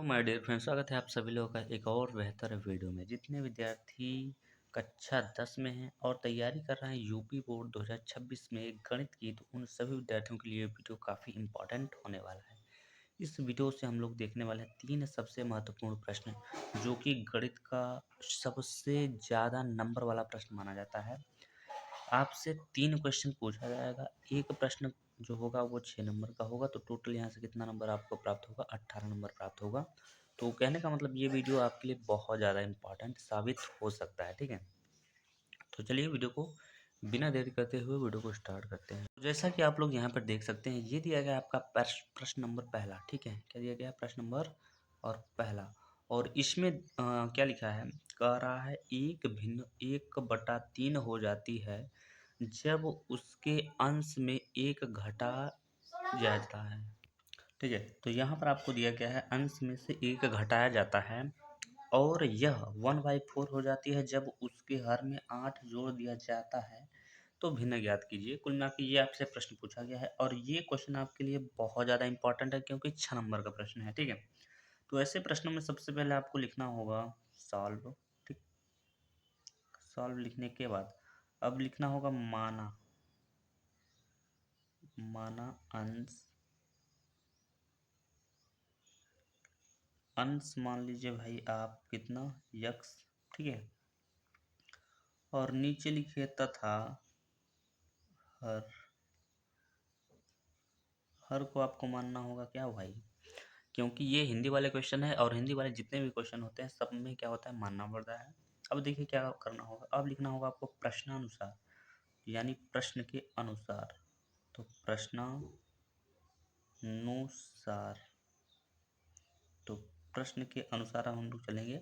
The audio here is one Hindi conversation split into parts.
तो माय डियर फ्रेंड्स, स्वागत है आप सभी लोगों का एक और बेहतर वीडियो में। जितने विद्यार्थी कक्षा 10 में हैं और तैयारी कर रहे हैं यूपी बोर्ड 2026 में गणित की, तो उन सभी विद्यार्थियों के लिए वीडियो काफ़ी इम्पोर्टेंट होने वाला है। इस वीडियो से हम लोग देखने वाले हैं 3 सबसे महत्वपूर्ण प्रश्न, जो कि गणित का सबसे ज़्यादा नंबर वाला प्रश्न माना जाता है। आपसे 3 क्वेश्चन पूछा जाएगा। एक प्रश्न जो होगा वो 6 नंबर का होगा, तो टोटल यहाँ से कितना नंबर आपको प्राप्त होगा? 18 नंबर प्राप्त होगा। तो कहने का मतलब ये वीडियो आपके लिए बहुत ज़्यादा इम्पोर्टेंट साबित हो सकता है, ठीक है? तो चलिए वीडियो को बिना देरी करते हुए वीडियो को स्टार्ट करते हैं। तो जैसा कि आप लोग यहाँ पर देख सकते हैं, ये दिया गया है आपका प्रश्न नंबर पहला, ठीक है? क्या दिया गया है? प्रश्न नंबर और पहला। और इसमें क्या लिखा है? कह रहा है एक भिन्न 1/3 हो जाती है जब उसके अंश में 1 घटा जाता है, ठीक है? तो यहाँ पर आपको दिया गया है अंश में से 1 घटाया जाता है और यह 1/4 हो जाती है जब उसके हर में 8 जोड़ दिया जाता है, तो भिन्न ज्ञात कीजिए। कुल मिला के ये आपसे प्रश्न पूछा गया है और ये क्वेश्चन आपके लिए बहुत ज़्यादा इंपॉर्टेंट है, क्योंकि 6 नंबर का प्रश्न है, ठीक है? तो ऐसे प्रश्नों में सबसे पहले आपको लिखना होगा सॉल्व, ठीक? सॉल्व लिखने के बाद अब लिखना होगा माना। माना अंश, अंश मान लीजिए भाई आप कितना, यक्स, ठीक है? और नीचे लिखिए तथा हर। हर को आपको मानना होगा क्या भाई? क्योंकि ये हिंदी वाले क्वेश्चन है और हिंदी वाले जितने भी क्वेश्चन होते हैं सब में क्या होता है, मानना पड़ता है। अब देखिए क्या करना होगा। अब लिखना होगा आपको प्रश्नानुसार, यानी प्रश्न के अनुसार। तो प्रश्नानुसार, तो प्रश्न के अनुसार हम लोग चलेंगे।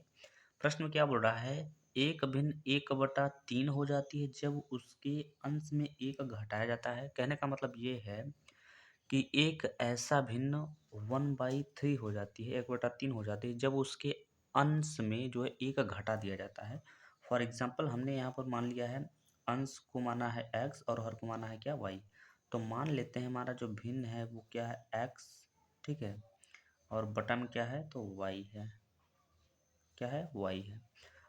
प्रश्न में क्या बोल रहा है? एक भिन्न 1/3 हो जाती है जब उसके अंश में 1 घटाया जाता है। कहने का मतलब ये है कि एक ऐसा भिन्न 1/3 हो जाती है, 1/3 हो जाती है जब उसके अंश में जो है 1 घटा दिया जाता है। फॉर एग्जाम्पल हमने यहाँ पर मान लिया है अंश को माना है x और हर को माना है क्या, y। तो मान लेते हैं हमारा जो भिन्न है वो क्या है, x, ठीक है? और बटा में क्या है, तो y है। क्या है, y है।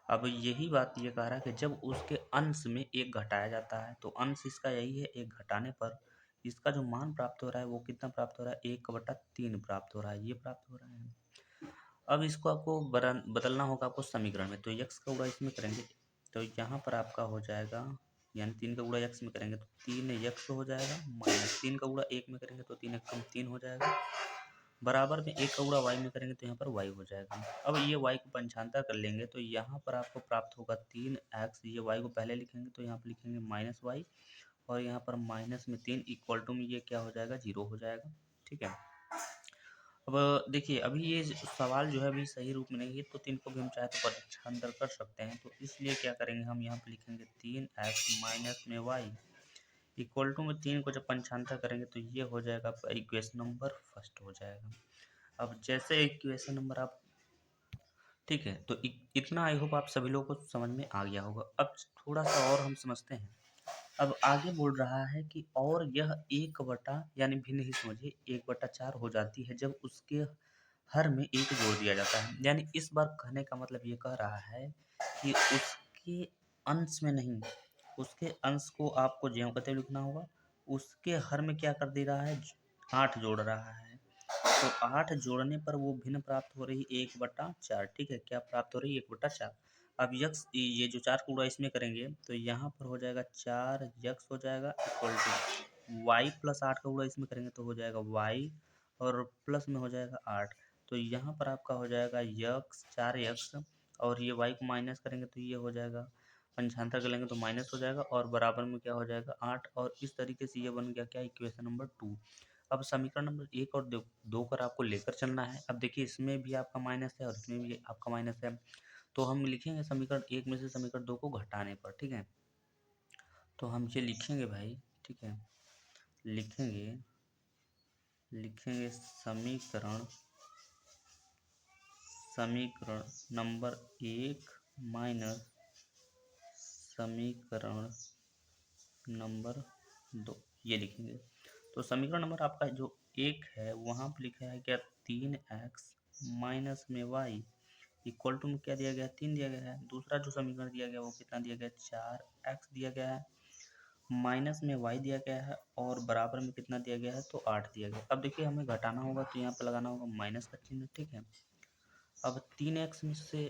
अब यही बात ये कह रहा है कि जब उसके अंश में 1 घटाया जाता है, तो अंश इसका यही है, 1 घटाने पर इसका जो मान प्राप्त हो रहा है वो कितना प्राप्त हो रहा है, 1/3 प्राप्त हो रहा है, ये प्राप्त हो रहा है। अब इसको आपको बदलना होगा आपको समीकरण में। तो यक्स का गुणा इसमें करेंगे तो यहाँ पर आपका हो जाएगा, यानी 3 का गुणा यक्स में करेंगे तो 3 यक्स हो जाएगा, माइनस 3 का गुणा 1 में करेंगे तो 3 कम 3 हो जाएगा, बराबर में 1 का गुणा वाई में करेंगे तो यहाँ पर वाई हो जाएगा। अब ये वाई को पंचांतर कर लेंगे तो यहाँ पर आपको प्राप्त होगा 3x। ये वाई को पहले लिखेंगे तो यहाँ पर लिखेंगे माइनस वाई, और यहाँ पर माइनस में 3 इक्वल टू में ये क्या हो जाएगा, 0 हो जाएगा, ठीक है? अब देखिए अभी ये सवाल जो है अभी सही रूप में नहीं है, तो 3 को भी हम चाहे तो पंचांतर कर सकते हैं। तो इसलिए क्या करेंगे, हम यहाँ पे लिखेंगे 3x माइनस में वाई इक्वल टू में 3 को जब पंचांतर करेंगे तो ये हो जाएगा आपका इक्वेशन नंबर फर्स्ट हो जाएगा। अब जैसे इक्वेशन नंबर आप, ठीक है? तो इतना आई होप आप सभी लोगों को समझ में आ गया होगा। अब थोड़ा सा और हम समझते हैं। अब आगे बोल रहा है कि और यह 1 बटा, यानी भिन्न ही समझिए, 1/4 हो जाती है जब उसके हर में 1 जोड़ दिया जाता है। यानी इस बार कहने का मतलब ये कह रहा है कि उसके अंश में नहीं, उसके अंश को आपको ज्यों का त्यों लिखना होगा। उसके हर में क्या कर दे रहा है, 8 जोड़ रहा है। तो 8 जोड़ने पर वो भिन्न प्राप्त हो रही 1/4, ठीक है? क्या प्राप्त हो रही है, 1/4। अब यक्स, ये जो 4 का गुणा इसमें करेंगे तो यहाँ पर हो जाएगा 4 यक्स हो जाएगा इक्वल टू वाई प्लस 8 का गुणा इसमें करेंगे तो हो जाएगा वाई, और प्लस में हो जाएगा 8। तो यहाँ पर आपका हो जाएगा यक्स, 4 यक्स, और ये वाई को माइनस करेंगे तो ये हो जाएगा, पंचांतर कर लेंगे तो माइनस हो जाएगा, और बराबर में क्या हो जाएगा, 8। और इस तरीके से ये बन गया क्या, इक्वेशन नंबर 2। अब समीकरण नंबर 1 और 2 पर आपको लेकर चलना है। अब देखिए इसमें भी आपका माइनस है और इसमें भी आपका माइनस है, तो हम लिखेंगे समीकरण 1 में से समीकरण 2 को घटाने पर, ठीक है? तो हम ये लिखेंगे भाई, ठीक है? लिखेंगे लिखेंगे समीकरण समीकरण नंबर 1 माइनस समीकरण नंबर 2, ये लिखेंगे। तो समीकरण नंबर आपका जो 1 है वहाँ पर लिखा है क्या, 3x माइनस में वाई इक्वल टू में क्या दिया गया है, 3 दिया गया है। दूसरा जो समीकरण दिया गया वो कितना दिया गया है, 4x दिया गया है, माइनस में y दिया गया है और बराबर में कितना दिया गया है, तो 8 दिया गया। अब देखिए हमें घटाना होगा तो यहाँ पे लगाना होगा माइनस का चिन्ह, ठीक है। अब 3x में से,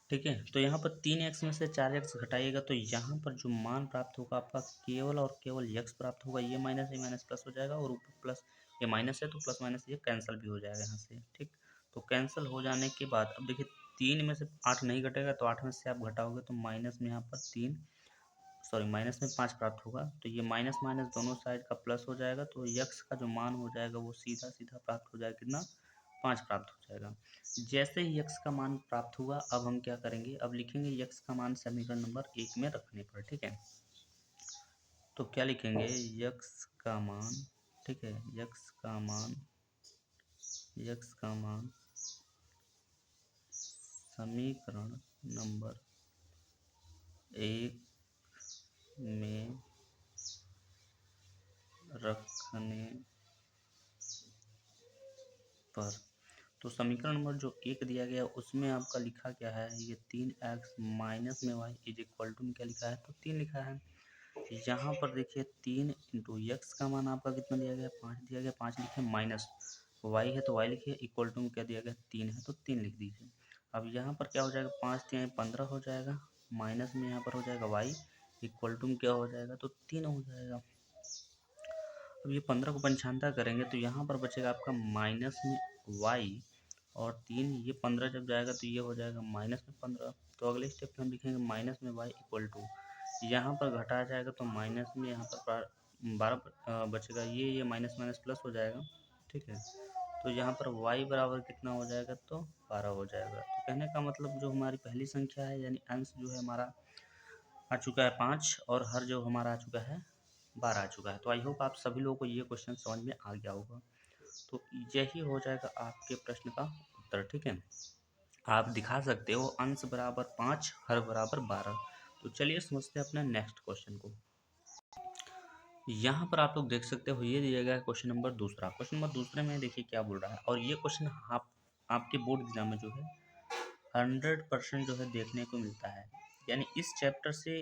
ठीक है, तो यहाँ पर 3x में से 4x घटाइएगा तो यहाँ पर जो मान प्राप्त होगा आपका केवल और केवल x प्राप्त होगा। ये माइनस प्लस हो जाएगा और ऊपर प्लस, ये माइनस है तो प्लस माइनस ये कैंसिल भी हो जाएगा यहाँ से, ठीक। तो कैंसिल हो जाने के बाद अब देखिए 3 में से 8 नहीं घटेगा तो 8 में से आप घटाओगे तो माइनस में यहाँ पर 3, सॉरी माइनस में 5 प्राप्त होगा। तो ये माइनस माइनस दोनों साइड का प्लस हो जाएगा तो यक्स का जो मान हो जाएगा वो सीधा सीधा प्राप्त हो जाएगा, कितना, 5 प्राप्त हो जाएगा। जैसे ही यक्स का मान प्राप्त हुआ अब हम क्या करेंगे, अब लिखेंगे यक्स का मान समीकरण नंबर 1 में रखने पर, ठीक है। तो क्या लिखेंगे, यक्स का मान, ठीक है, यक्स का मान, यक्स का मान समीकरण नंबर 1 में रखने पर। तो समीकरण नंबर जो 1 दिया गया उसमें आपका लिखा क्या है, ये 3x माइनस में y इज इक्वल टू में क्या लिखा है, तो 3 लिखा है। यहाँ पर देखिए 3 इंटू यक्स का मान आपका कितना दिया गया, 5 दिया गया, 5 लिखे, माइनस y है तो y लिखिए, इक्वल टू में क्या दिया गया, 3 है तो 3 लिख दीजिए। अब यहाँ पर क्या हो जाएगा, 5 3 15 हो जाएगा, माइनस में यहाँ पर हो जाएगा y इक्वल टू में क्या हो जाएगा, तो 3 हो जाएगा। अब ये 15 को पंचानता करेंगे तो यहाँ पर बचेगा आपका माइनस में y और 3, ये 15 जब जाएगा तो ये हो जाएगा माइनस में 15। तो अगले स्टेप में हम लिखेंगे माइनस में y इक्वल टू, यहाँ पर घटा जाएगा तो माइनस में यहाँ पर 12 बचेगा, ये माइनस माइनस प्लस हो जाएगा, ठीक है। तो यहाँ पर y बराबर कितना हो जाएगा, तो 12 हो जाएगा। तो कहने का मतलब जो हमारी पहली संख्या है यानी अंश जो है हमारा आ चुका है 5 और हर जो हमारा आ चुका है 12 आ चुका है। तो आई होप आप सभी लोगों को ये क्वेश्चन समझ में आ गया होगा। तो यही हो जाएगा आपके प्रश्न का उत्तर, ठीक है। आप दिखा सकते हो अंश बराबर 5 हर बराबर 12। तो चलिए समझते हैं अपने नेक्स्ट क्वेश्चन को। यहाँ पर आप लोग देख सकते हो ये दिया गया है क्वेश्चन नंबर दूसरा। क्वेश्चन नंबर दूसरे में देखिए क्या बोल रहा है, और ये क्वेश्चन आपके बोर्ड एग्जाम में जो है 100% जो है देखने को मिलता है। यानी इस चैप्टर से,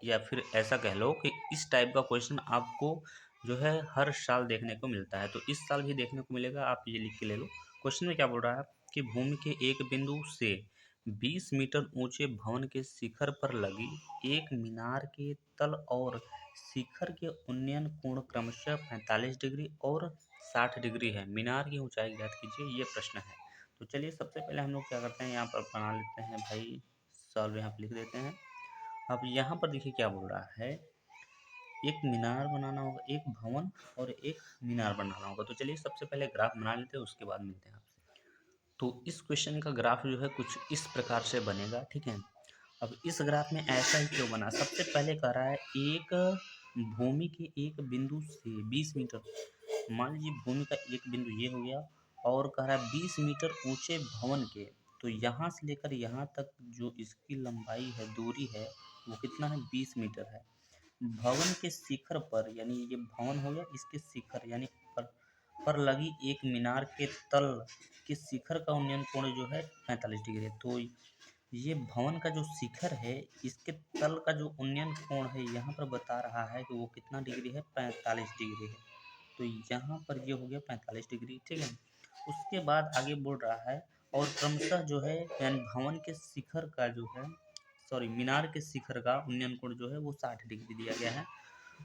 या फिर ऐसा कह लो कि इस टाइप का क्वेश्चन आपको जो है हर साल देखने को मिलता है। तो इस साल भी देखने को मिलेगा, आप ये लिख के ले लो। क्वेश्चन में क्या बोल रहा है कि भूमि के एक बिंदु से 20 मीटर ऊंचे भवन के शिखर पर लगी एक मीनार के तल और शिखर के उन्नयन कोण क्रमशः 45 डिग्री और 60 डिग्री है। मीनार की ऊंचाई ज्ञात कीजिए, ये प्रश्न है। तो चलिए सबसे पहले हम लोग क्या करते हैं, यहाँ पर बना लेते हैं भाई, सॉल्व यहाँ पर लिख देते हैं। अब यहाँ पर देखिए क्या बोल रहा है, एक मीनार बनाना होगा, एक भवन और एक मीनार बनाना होगा। तो चलिए सबसे पहले ग्राफ बना लेते हैं, उसके बाद मिलते हैं आपसे। तो इस क्वेश्चन का ग्राफ जो है कुछ इस प्रकार से बनेगा, ठीक है। अब इस ग्राफ में ऐसा ही क्यों बना, सबसे पहले कह रहा है एक भूमि के एक बिंदु से 20 मीटर, मान लीजिए भूमि का एक बिंदु ये हो गया, और कह रहा है 20 मीटर ऊंचे भवन के, तो यहाँ से लेकर यहाँ तक जो इसकी लंबाई है, दूरी है, वो कितना है, 20 मीटर है। भवन के शिखर पर, यानी ये भवन हो गया, इसके शिखर यानी पर लगी एक मीनार के तल के शिखर का उन्नयन कोण जो है 45 डिग्री है। तो ये भवन का जो शिखर है, इसके तल का जो उन्नयन कोण है यहाँ पर बता रहा है कि वो कितना डिग्री है, 45 डिग्री है। तो यहाँ पर ये हो गया 45 डिग्री, ठीक है। उसके बाद आगे बोल रहा है और क्रमशः जो है यानी भवन के शिखर का जो है, सॉरी मीनार के शिखर का उन्नयन कोण जो है वो 60 डिग्री दिया गया है।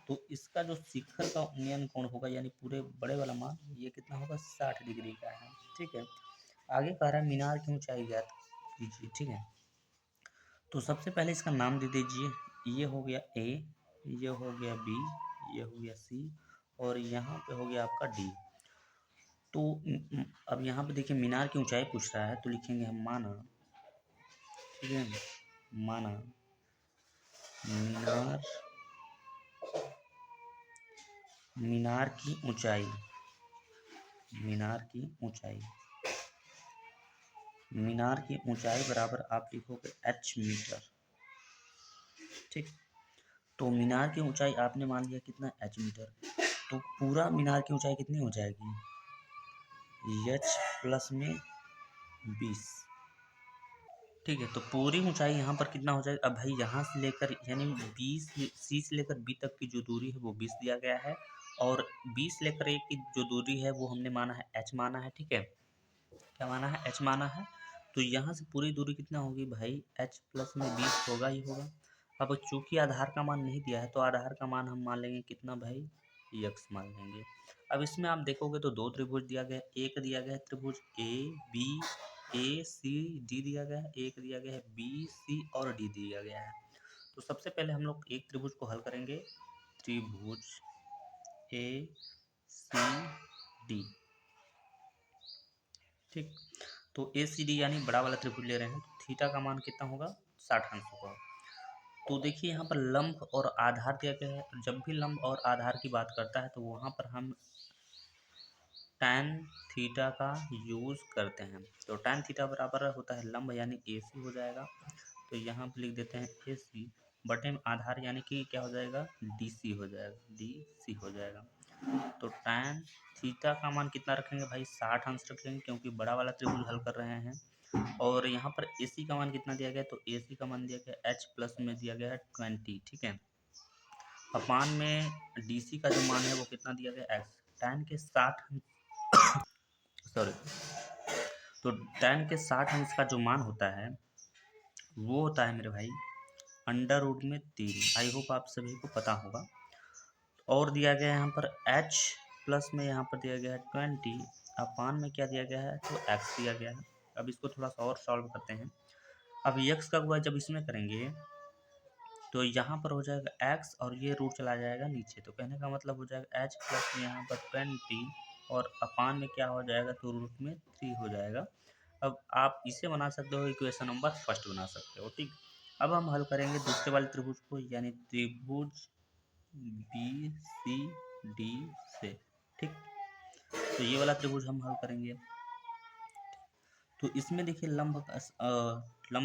तो इसका जो शिखर का उन्नयन कोण होगा यानी पूरे बड़े वाला मान, ये कितना होगा, 60 डिग्री का है, ठीक है। आगे कह रहा है मीनार की ऊंचाई ज्ञात कीजिए, ठीक है। तो सबसे पहले इसका नाम दे दीजिए, ये हो गया ए, ये हो गया बी, ये हो गया सी, और यहाँ पे हो गया आपका डी। तो अब यहाँ पे देखिए मीनार की ऊंचाई पूछ रहा है, तो लिखेंगे हम माना, ठीक है, माना मीनार, मीनार की ऊंचाई, मीनार की ऊंचाई, मीनार की ऊंचाई बराबर आप लिखोगे h मीटर, ठीक। तो मीनार की ऊंचाई आपने मान लिया कितना, h मीटर। तो पूरा मीनार की ऊंचाई कितनी हो जाएगी, एच प्लस में 20। ठीक है, तो पूरी ऊंचाई यहाँ पर कितना हो जाएगा? अब भाई यहाँ से लेकर यानी 20 सी से लेकर बी तक की जो दूरी है वो 20 दिया गया है, और 20 लेकर ए की जो दूरी है वो हमने माना है एच माना है। ठीक है, क्या माना है? एच माना है। तो यहाँ से पूरी दूरी कितना होगी भाई? एच प्लस में 20 होगा ही होगा। अब चूंकि आधार का मान नहीं दिया है तो आधार का मान हम मान लेंगे कितना भाई? यक्स मान लेंगे। अब इसमें आप देखोगे तो दो त्रिभुज दिया गया है। एक दिया गया है त्रिभुज A B, A C D दिया गया है, एक दिया गया है बी सी और डी दिया गया है। तो सबसे पहले हम लोग एक त्रिभुज को हल करेंगे, त्रिभुज ए सी डी। ठीक, तो ए सी डी यानी बड़ा वाला त्रिभुज ले रहे हैं, तो थीटा का मान कितना होगा? 60 अंश होगा। तो देखिए यहाँ पर लंब और आधार दिया गया है। जब भी लंब और आधार की बात करता है तो वहाँ पर हम tan थीटा का यूज़ करते हैं। तो tan थीटा बराबर होता है लंब यानी ए सी हो जाएगा। तो यहाँ पर लिख देते हैं ए सी बटे में आधार यानी कि क्या हो जाएगा? डी सी हो जाएगा, डी सी हो जाएगा। तो tan थीटा का मान कितना रखेंगे भाई? 60 अंश रखेंगे, क्योंकि बड़ा वाला त्रिभुज हल कर रहे हैं। और यहाँ पर ए सी का मान कितना दिया गया? तो ए सी का मान दिया गया एच प्लस में दिया गया है 20। ठीक है, अपान में डी सी का जो मान है वो कितना दिया गया? एक्स। tan के 60 सॉरी, तो tan के 60 अंश का जो मान होता है वो होता है मेरे भाई अंडर रूट में 3। आई होप आप सभी को पता होगा। और दिया गया है यहाँ पर h प्लस में यहाँ पर दिया गया है 20, अपान में क्या दिया गया है? तो x दिया गया है। अब इसको थोड़ा सा और सॉल्व करते हैं। अब x का गुणा जब इसमें करेंगे तो यहाँ पर हो जाएगा x और ये रूट चला जाएगा नीचे, तो कहने का मतलब हो जाएगा h प्लस में यहाँ पर 20 और अपान में क्या हो जाएगा? तो रूट में 3 हो जाएगा। अब आप इसे बना सकते हो इक्वेशन नंबर फर्स्ट बना सकते हो। ठीक, अब हम हल करेंगे दूसरे वाले त्रिभुज को, यानी त्रिभुज बी सी डी से। ठीक, तो ये वाला त्रिभुज हम हल करेंगे। तो इसमें देखिए लंब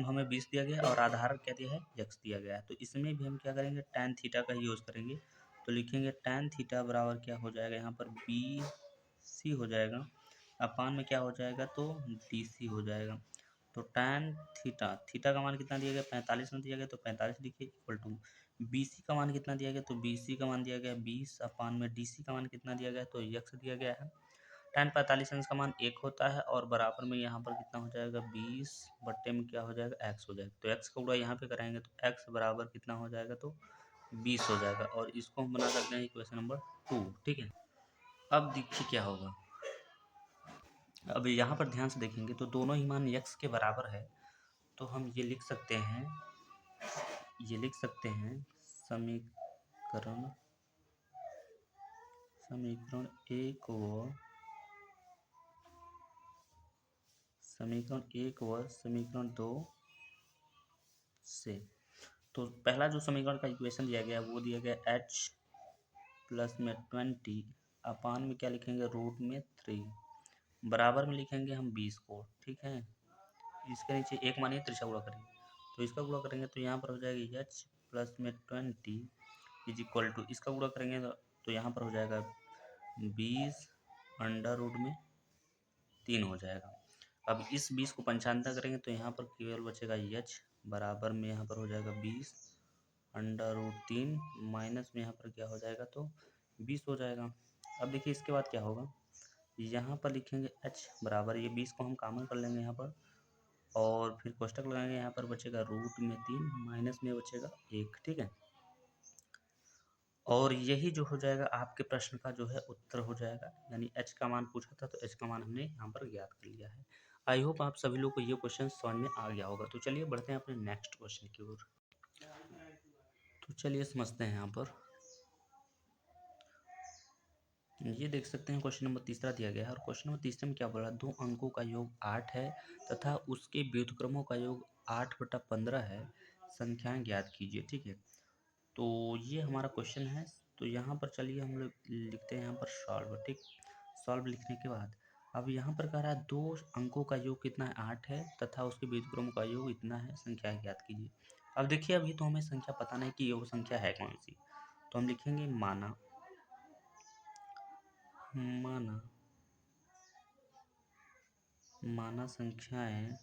हमें 20 दिया गया और आधार क्या दिया है? यक्स दिया गया है। तो इसमें भी हम क्या करेंगे? tan थीटा का यूज़ करेंगे। तो लिखेंगे tan थीटा बराबर क्या हो जाएगा? यहाँ पर बी सी हो जाएगा, अपान में क्या हो जाएगा? तो डी सी हो जाएगा। तो tan थीटा, थीटा का मान कितना दिया गया? 45 में दिया गया, तो 45 लिखिए इक्वल टू बी सी का मान कितना दिया गया? तो बी सी का मान दिया गया 20, अपान में डी सी का मान कितना दिया गया? तो यक्स दिया गया है। tan 45 अंश का मान 1 होता है और बराबर में यहाँ पर कितना हो जाएगा? 20 बट्टे में क्या हो जाएगा? x हो जाएगा। तो x का गुणा यहाँ पे कराएंगे तो x बराबर कितना हो जाएगा? तो 20 हो जाएगा, और इसको हम बना सकते हैं इक्वेशन नंबर 2। ठीक है, अब देखिए क्या होगा। अब यहाँ पर ध्यान से देखेंगे तो दोनों ही मान x के बराबर है, तो हम ये लिख सकते हैं, समीकरण समीकरण एक व समीकरण दो से। तो पहला जो समीकरण का इक्वेशन दिया गया वो दिया गया h प्लस में 20, अपान में क्या लिखेंगे? रूट में 3, बराबर में लिखेंगे हम 20 को। ठीक है, इसके नीचे एक मानिए तो इसका गुणा करेंगे, तो इसका गुणा करेंगे तो यहाँ पर हो जाएगा h प्लस में 20 इज इक्वल टू, इसका गुणा करेंगे तो यहाँ पर हो जाएगा 20 अंडर रूट में 3 हो जाएगा। अब इस 20 को पंचांतर करेंगे तो यहाँ पर केवल बचेगा h, बराबर में यहाँ पर हो जाएगा 20 अंडर रूट 3 माइनस में यहाँ पर क्या हो जाएगा? तो 20 हो जाएगा। अब देखिए इसके बाद क्या होगा, यहाँ पर लिखेंगे h बराबर, ये 20 को हम कॉमन कर लेंगे यहाँ पर, और फिर कोष्टक लगाएंगे, यहाँ पर बचेगा रूट में 3 माइनस में बचेगा 1। ठीक है, और यही जो हो जाएगा आपके प्रश्न का जो है उत्तर हो जाएगा, यानी h का मान पूछा था तो h का मान हमने यहाँ पर ज्ञात कर लिया है। आई होप आप सभी लोग को ये क्वेश्चन समझ में आ गया होगा। तो चलिए बढ़ते हैं अपने नेक्स्ट क्वेश्चन की ओर। तो चलिए समझते हैं यहाँ पर। ये देख सकते हैं क्वेश्चन नंबर तीसरा दिया गया है, और क्वेश्चन नंबर तीसरे में क्या बोला? दो अंकों का योग 8 है तथा उसके व्युत्क्रमों का योग 8/15 है, संख्याएं ज्ञात कीजिए। ठीक है, तो ये हमारा क्वेश्चन है। तो यहाँ पर चलिए हम लोग लिखते हैं यहाँ पर सॉल्व। ठीक, सॉल्व लिखने के बाद अब यहाँ पर कह रहा है दो अंकों का योग कितना है? 8 है तथा उसके व्युत्क्रमों का योग इतना है, संख्या ज्ञात कीजिए। अब देखिए अभी तो हमें संख्या पता नहीं कि योग संख्या है कौन सी, तो हम लिखेंगे माना माना संख्याएं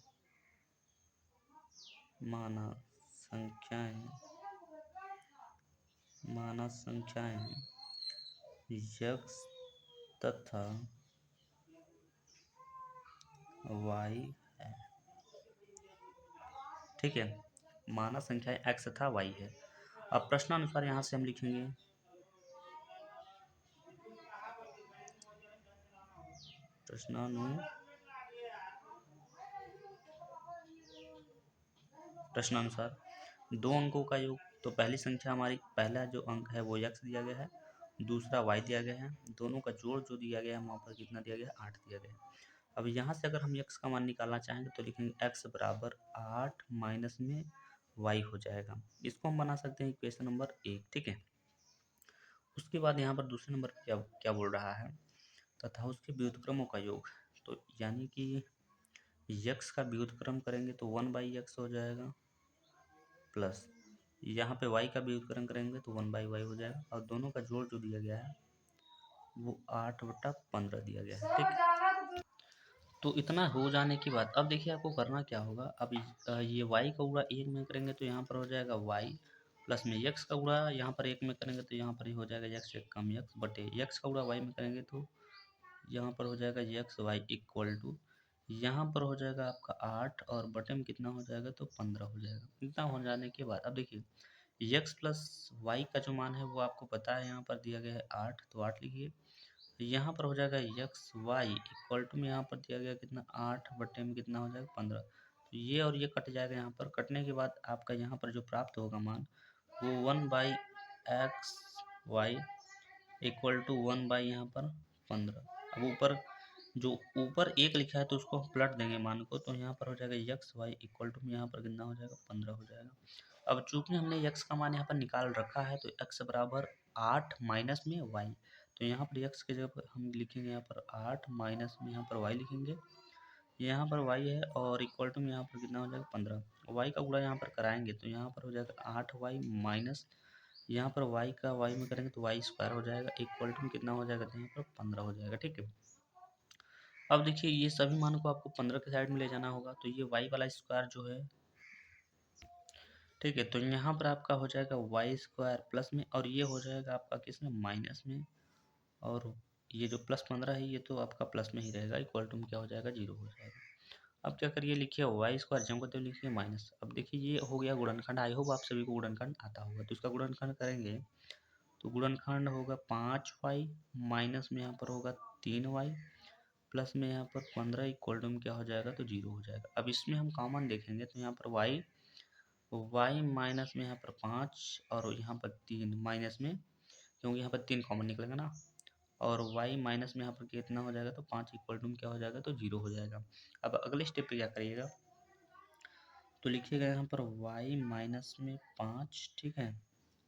x तथा y है। ठीक है, माना संख्याएं x तथा y है। अब प्रश्नानुसार यहाँ से हम लिखेंगे प्रश्नानुसार दो अंकों का योग। तो पहली संख्या हमारी, पहला जो अंक है वो x दिया गया है, दूसरा y दिया गया है। दोनों का जोड़ जो दिया गया है वहाँ पर कितना दिया गया है, 8 दिया गया है। अब यहाँ से अगर हम x का मान निकालना चाहेंगे तो लिखेंगे x बराबर 8 माइनस में y हो जाएगा। इसको हम बना सकते हैं इक्वेशन नंबर 1। ठीक है, उसके बाद यहाँ पर दूसरे नंबर क्या क्या बोल रहा है, तथा उसके व्युत्क्रमों का योग। तो यानी कि यक्स का व्युत्क्रम करेंगे तो 1/x हो जाएगा, प्लस यहाँ पे y का व्युत्क्रम करेंगे तो 1/y हो जाएगा, और दोनों का जोड़ जो दिया गया है वो 8/15 दिया गया है। ठीक, तो इतना हो जाने के बाद अब देखिए आपको करना क्या होगा। अब ये y का गुणा 1 में करेंगे तो यहाँ पर हो जाएगा y, प्लस में x का गुणा यहाँ पर 1 में करेंगे तो यहाँ पर ही हो जाएगा x से कम x बटे x का गुणा y में करेंगे तो यहाँ पर हो जाएगा x y इक्वल टू, यहाँ पर हो जाएगा आपका 8 और बटे में कितना हो जाएगा तो 15 हो जाएगा। इतना हो जाने के बाद अब देखिए x प्लस y का जो मान है वो आपको पता है, यहाँ पर दिया गया है 8, तो 8 लिखिए। यहाँ पर हो जाएगा एक्स वाई इक्वल टू में यहाँ पर दिया गया कितना 8 बटे में कितना हो जाएगा 15। तो ये और ये कट जाएगा, यहाँ पर कटने के बाद आपका यहाँ पर जो प्राप्त होगा मान वो 1/xy इक्वल टू 1 यहाँ पर 15। अब ऊपर जो ऊपर 1 लिखा है तो उसको हम पलट देंगे मान को, तो यहाँ पर हो जाएगा एक्स वाई इक्वल टू में यहाँ पर कितना हो जाएगा 15 हो जाएगा। अब चूंकि हमने x का मान यहाँ पर निकाल रखा है तो x बराबर 8 माइनस में y, तो यहाँ पर x की जगह पर हम लिखेंगे यहाँ पर 8 माइनस में यहाँ पर y लिखेंगे, यहाँ पर y है और इक्वल टू में यहाँ पर कितना हो जाएगा 15। y का गुणा यहाँ पर कराएंगे तो यहाँ पर हो जाएगा 8y माइनस यहाँ पर y का y में करेंगे तो y स्क्वायर हो जाएगा इक्वल टू में कितना हो जाएगा तो यहाँ पर 15 हो जाएगा। ठीक है, अब देखिए ये सभी मान को आपको 15 के साइड में ले जाना होगा, तो ये y वाला स्क्वायर जो है, ठीक है, तो यहाँ पर आपका हो जाएगा वाई स्क्वायर प्लस में, और ये हो जाएगा आपका किस में माइनस में, और ये जो प्लस 15 है ये तो आपका प्लस में ही रहेगा, इक्वल टू में क्या हो जाएगा 0 हो जाएगा। अब क्या करिए, लिखिए वाई स्क्वायर जम करते हुए लिखिए माइनस। अब देखिए ये हो गया गुणनखंड, आई होप आप सभी को गुणनखंड आता होगा, तो इसका गुणनखंड करेंगे तो गुणनखंड होगा 5y माइनस में यहाँ पर होगा 3y प्लस में यहाँ पर 15 इक्वल टू में क्या हो जाएगा तो 0 हो जाएगा। अब इसमें हम कॉमन देखेंगे तो यहाँ पर y माइनस में यहाँ पर 5 और यहाँ पर 3 माइनस में, क्योंकि यहाँ पर 3 कॉमन निकलेगा ना, और y माइनस में यहाँ पर कितना हो जाएगा तो 5 इक्वल टू में क्या हो जाएगा तो 0 हो जाएगा। अब अगले स्टेप पे क्या करिएगा, तो लिखिएगा यहाँ पर y माइनस में 5, ठीक है,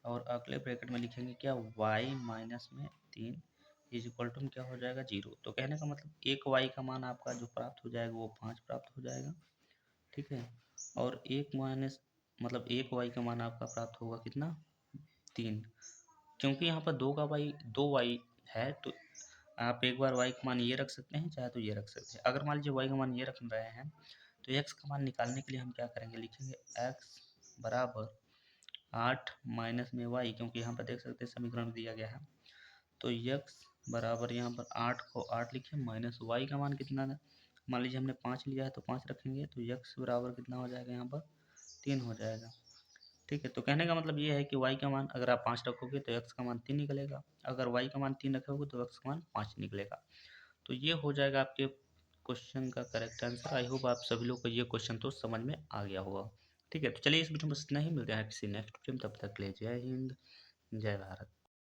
और अगले ब्रैकेट में लिखेंगे क्या y माइनस में 3 इज इक्वल टू में क्या हो जाएगा 0। तो कहने का मतलब एक y का मान आपका जो प्राप्त हो जाएगा वो 5 प्राप्त हो जाएगा। ठीक है, और एक माइनस मतलब एक y का मान आपका प्राप्त होगा कितना 3, क्योंकि यहाँ पर दो y है तो आप एक बार y का मान ये रख सकते हैं, चाहे तो ये रख सकते हैं। अगर मान लीजिए y का मान ये रख रहे हैं तो x का मान निकालने के लिए हम क्या करेंगे, लिखेंगे x बराबर 8 माइनस में y, क्योंकि यहाँ पर देख सकते हैं समीकरण दिया गया है, तो x बराबर यहाँ पर 8 को 8 लिखे माइनस y का मान कितना है, मान लीजिए हमने 5 लिया है तो 5 रखेंगे तो x बराबर कितना हो जाएगा यहाँ पर 3 हो जाएगा। ठीक है, तो कहने का मतलब ये है कि y का मान अगर आप 5 रखोगे तो x का मान 3 निकलेगा, अगर y का मान 3 रखोगे तो x का मान 5 निकलेगा। तो ये हो जाएगा आपके क्वेश्चन का करेक्ट आंसर। आई होप आप सभी लोग को ये क्वेश्चन तो समझ में आ गया होगा। ठीक है, तो चलिए इस वीडियो में बस इतना ही, मिलते हैं किसी नेक्स्ट वीडियो में, तब तक के लिए जय हिंद जय भारत।